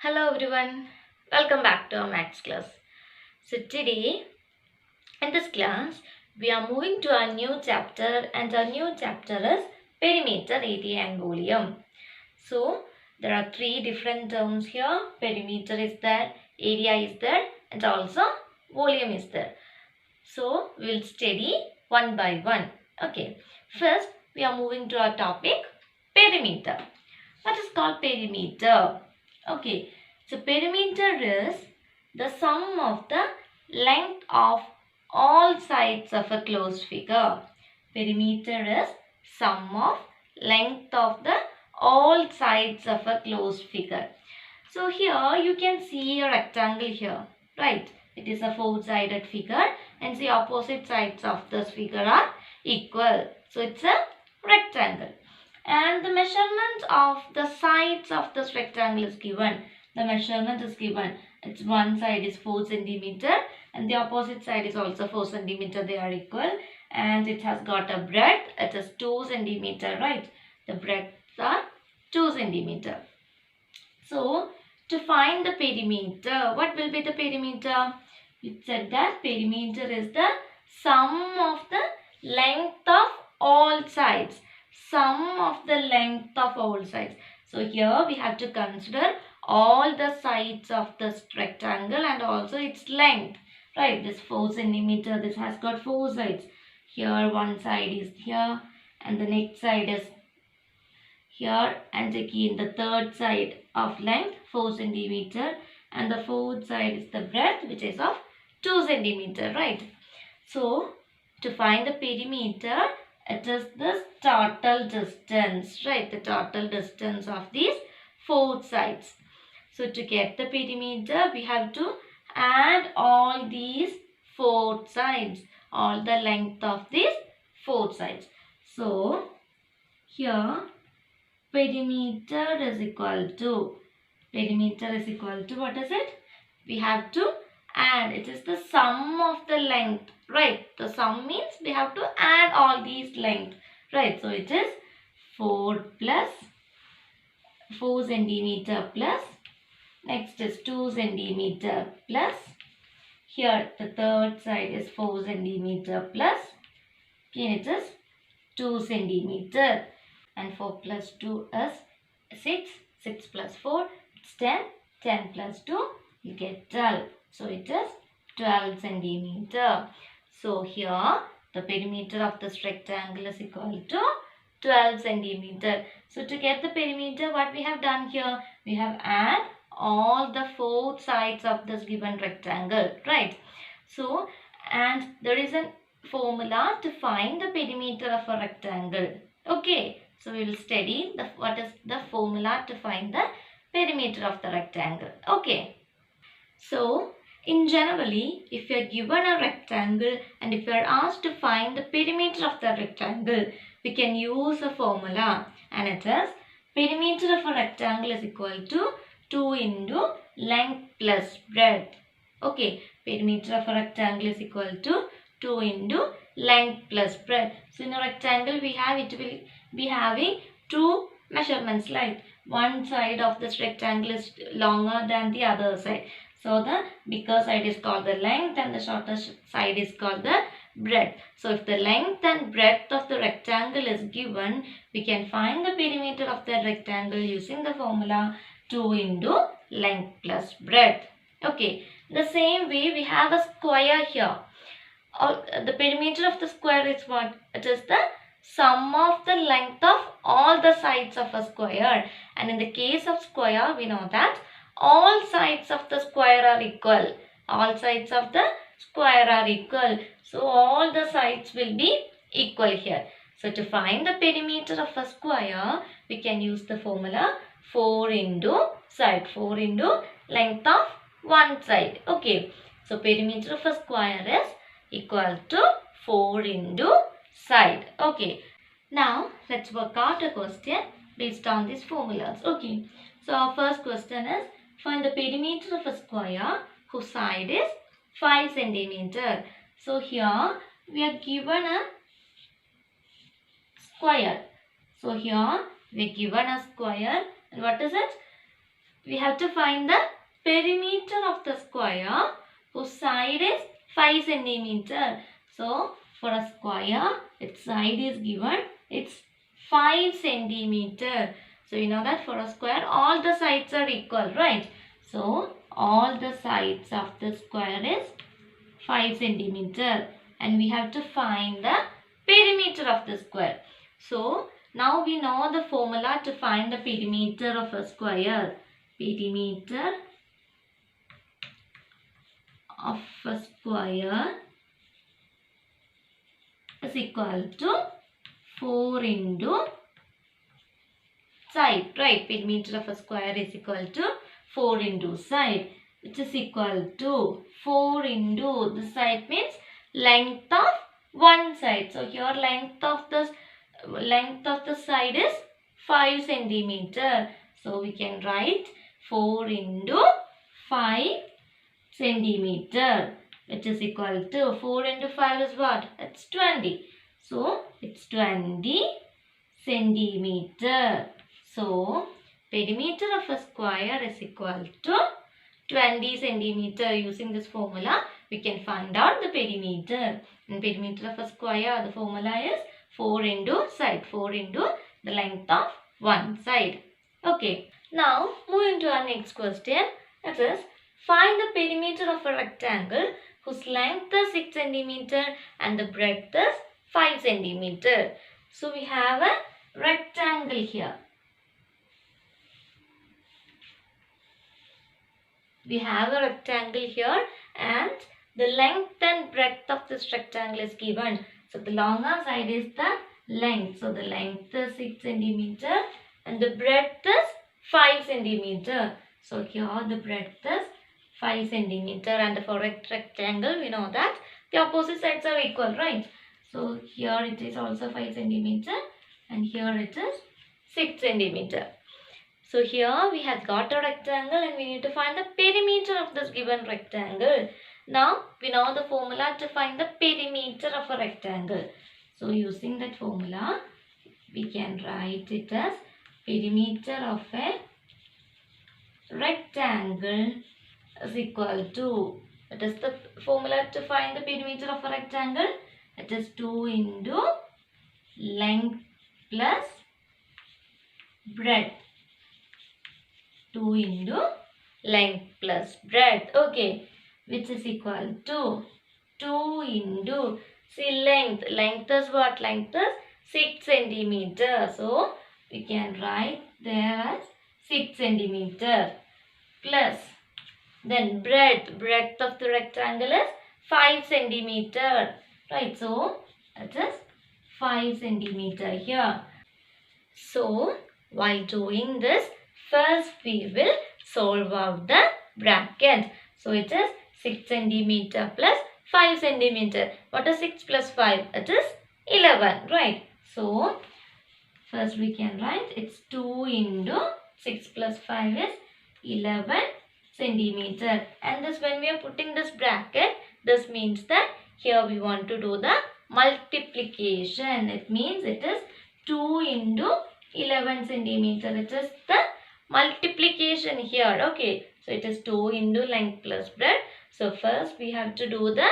Hello everyone, welcome back to our maths class. So today in this class we are moving to a new chapter and our new chapter is perimeter, area and volume. So there are three different terms here. Perimeter is there, area is there and also volume is there. So we will study one by one. Okay, first we are moving to our topic perimeter. What is called perimeter? Okay, so perimeter is the sum of the length of all sides of a closed figure. Perimeter is sum of length of the all sides of a closed figure. So here you can see a rectangle here, right? It is a four-sided figure and the opposite sides of this figure are equal. So it's a rectangle. And the measurement of the sides of this rectangle is given. The measurement is given. It's one side is 4 centimeter and the opposite side is also 4 centimeter. They are equal and it has got a breadth. It is 2 centimeter, right? The breadths are 2 centimeter. So to find the perimeter, what will be the perimeter? It said that perimeter is the sum of the length of all sides. Sum of the length of all sides. So here we have to consider all the sides of this rectangle and also its length. Right, this 4 centimeter, this has got 4 sides. Here one side is here and the next side is here and again the third side of length 4 centimeter and the fourth side is the breadth which is of 2 centimeter, right? So to find the perimeter, it is the total distance, right? The total distance of these four sides. So to get the perimeter, we have to add all these four sides, all the length of these four sides. So here perimeter is equal to what is it? We have to add. It is the sum of the length, right? The sum means we have to add all these length, right? So it is 4 centimeter plus, next is 2 centimeter plus, here the third side is 4 centimeter plus, again it is 2 centimeter and 4 plus 2 is 6, 6 plus 4 it's 10, 10 plus 2 you get 12. So it is 12 centimeter. So here the perimeter of this rectangle is equal to 12 centimeter. So to get the perimeter, what we have done here, we have add all the four sides of this given rectangle, right? So and there is a formula to find the perimeter of a rectangle. Okay, so we will study what is the formula to find the perimeter of the rectangle. Okay. So, in generally, if you are given a rectangle and if you are asked to find the perimeter of the rectangle, we can use a formula and it is perimeter of a rectangle is equal to 2 into length plus breadth. Okay, perimeter of a rectangle is equal to 2 into length plus breadth. So, in a rectangle, it will be having two measurements, like one side of this rectangle is longer than the other side. So the bigger side is called the length and the shorter side is called the breadth. So if the length and breadth of the rectangle is given, we can find the perimeter of the rectangle using the formula 2 into length plus breadth. Okay, the same way we have a square here. The perimeter of the square is what? It is the sum of the length of all the sides of a square. And in the case of square, we know that all sides of the square are equal. All sides of the square are equal. So, all the sides will be equal here. So, to find the perimeter of a square, we can use the formula 4 into side. 4 into length of one side. Okay. So, perimeter of a square is equal to 4 into side. Okay. Now, let's work out a question based on these formulas. Okay. So, our first question is, find the perimeter of a square whose side is 5 centimeter. So here we are given a square. So here we are given a square and what is it? we have to find the perimeter of the square whose side is 5 centimeter. So for a square, its side is given, it's 5 centimeter. So you know that for a square, all the sides are equal, right? So all the sides of the square is 5 centimeter, and we have to find the perimeter of the square. So now we know the formula to find the perimeter of a square. Perimeter of a square is equal to 4 into side, right? Perimeter of a square is equal to 4 into side, which is equal to 4 into the side means length of one side. So here length of the side is 5 centimeter. So we can write 4 into 5 centimeter, which is equal to 4 into 5 is what? It's 20. So it's 20 centimeter. So perimeter of a square is equal to 20 centimeter. Using this formula, we can find out the perimeter. And perimeter of a square, the formula is 4 into side. 4 into the length of one side. Okay. Now, moving to our next question. That is, find the perimeter of a rectangle whose length is 6 centimeter and the breadth is 5 centimeter. So, we have a rectangle here. We have a rectangle here and the length and breadth of this rectangle is given. So the longer side is the length. So the length is 6 centimeter and the breadth is 5 centimeter. So here the breadth is 5 centimeter, and for a rectangle we know that the opposite sides are equal, right? So here it is also 5 centimeter and here it is 6 centimeter. So here we have got a rectangle and we need to find the perimeter of this given rectangle. Now we know the formula to find the perimeter of a rectangle. So using that formula, we can write it as perimeter of a rectangle is equal to, what is the formula to find the perimeter of a rectangle? It is 2 into length plus breadth. 2 into length plus breadth. Okay, which is equal to 2 into, see length. Length is what? Length is 6 centimeter. So we can write there as 6 centimeter plus then breadth. Breadth of the rectangle is 5 centimeter. Right, so it is 5 centimeter here. So while doing this, first we will solve out the bracket. So it is 6 centimeter plus 5 centimeter. What is 6 plus 5? It is 11, right? So first we can write it's 2 into 6 plus 5 is 11 centimeter. And this, when we are putting this bracket, this means that here we want to do the multiplication. It means it is 2 into 11 centimeter. It is the multiplication here. Okay, so it is 2 into length plus breadth. So first we have to do the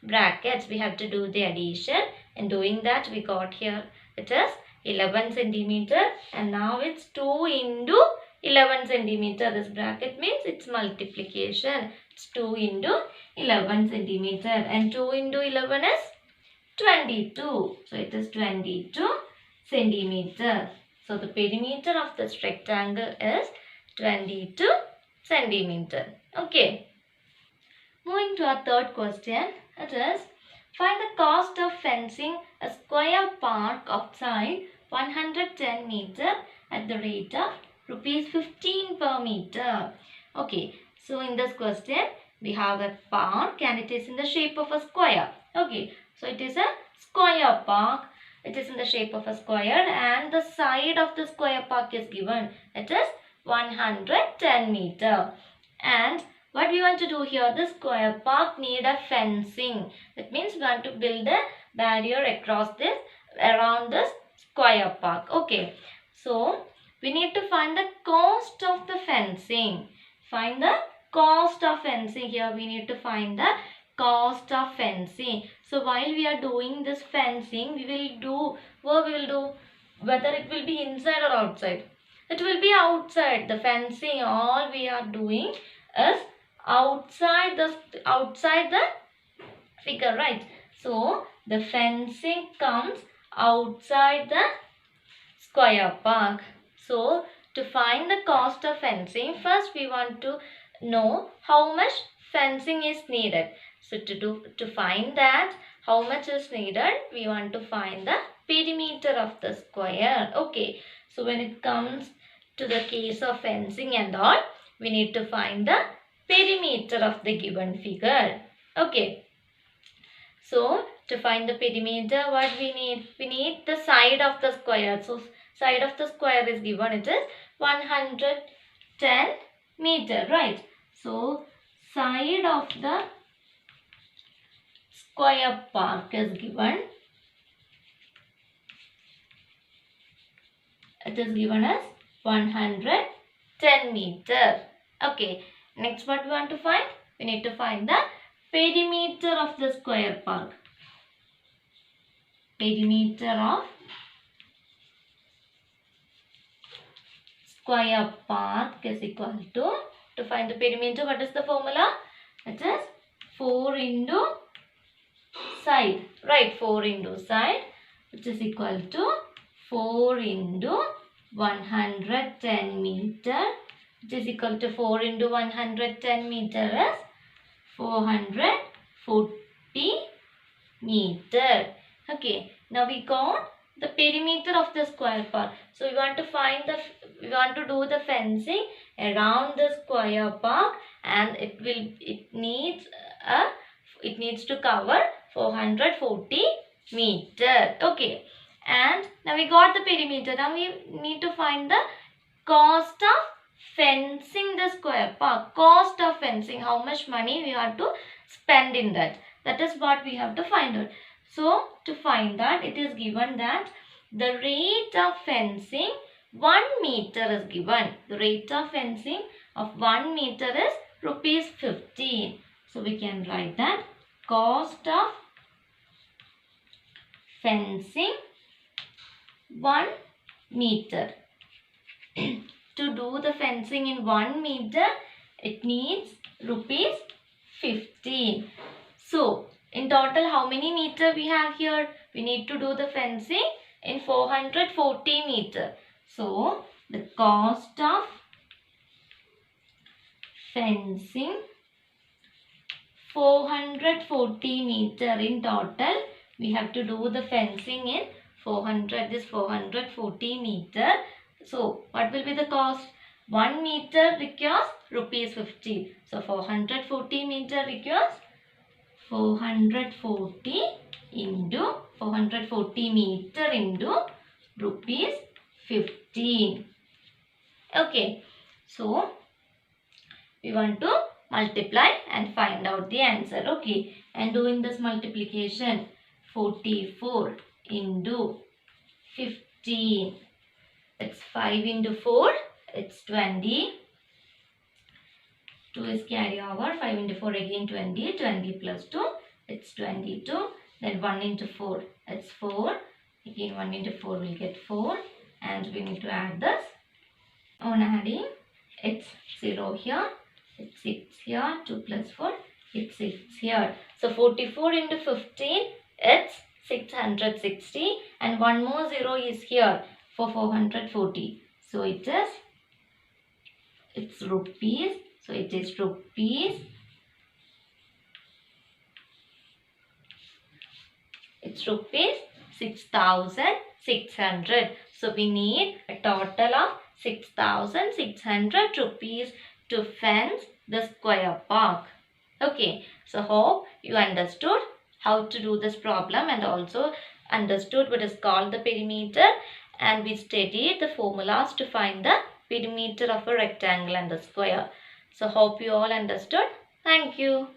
brackets. We have to do the addition, and doing that we got here it is 11 centimeter, and now it's 2 into 11 centimeter. This bracket means it's multiplication. It's 2 into 11 centimeter, and 2 into 11 is 22. So it is 22 centimeter. So the perimeter of this rectangle is 22 centimeter. Okay. Moving to our third question, it is, find the cost of fencing a square park outside 110 meter at the rate of rupees 15 per meter. Okay, so in this question, we have a park and it is in the shape of a square. Okay, so it is a square park. It is in the shape of a square and the side of the square park is given. It is 110 meter. And what we want to do here, the square park need a fencing. That means we want to build a barrier across this, around this square park. Okay. So we need to find the cost of the fencing. Find the cost of fencing. Here we need to find the cost of fencing. So while we are doing this fencing, we will do whether it will be inside or outside. It will be outside. The fencing, all we are doing is outside the figure, right? So the fencing comes outside the square park. So to find the cost of fencing, first we want to know how much fencing is needed. So to find that how much is needed, we want to find the perimeter of the square. Okay, so when it comes to the case of fencing and all, we need to find the perimeter of the given figure. Okay, so to find the perimeter, what we need? We need the side of the square. So side of the square is given, it is 110 meter, right? So side of the square park is given. It is given as 110 meter. Okay, next what we want to find? We need to find the perimeter of the square park. Perimeter of square park is equal to find the perimeter, what is the formula? It is 4 into side, right? 4 into side, which is equal to 4 into 110 meter, which is equal to 4 into 110 meter is 440 meter. Okay, now we got the perimeter of the square park. So we want to do the fencing around the square park, and it needs to cover 440 meter. Okay, and now we got the perimeter. Now we need to find the cost of fencing the square park. Cost of fencing, how much money we have to spend in that. That is what we have to find out. So to find that, it is given that the rate of fencing 1 meter is given. The rate of fencing of 1 meter is rupees 50. So we can write that cost of fencing 1 meter. To do the fencing in 1 meter, it needs rupees 15. So in total, how many meter we have here? We need to do the fencing in 440 meter. So the cost of fencing 440 meter in total. We have to do the fencing in 440 meter. So what will be the cost? 1 meter requires rupees 50. So 440 meter requires 440 meter into rupees 15. Okay, so we want to multiply and find out the answer. Okay, and doing this multiplication, 44 into 15, it's 5 into 4, it's 20. 2 is carry over, 5 into 4 again 20, 20 plus 2, it's 22. Then 1 into 4, it's 4. Again 1 into 4 will get 4. And we need to add this. On adding, it's 0 here, it's 6 here, 2 plus 4, it's 6 here. So 44 into 15, it's 660. And one more 0 is here for 440. So it's rupees. So it is rupees. It's rupees 6,600. So we need a total of 6,600 rupees to fence the square park. Okay, so hope you understood how to do this problem and also understood what is called the perimeter, and we studied the formulas to find the perimeter of a rectangle and the square. So hope you all understood. Thank you.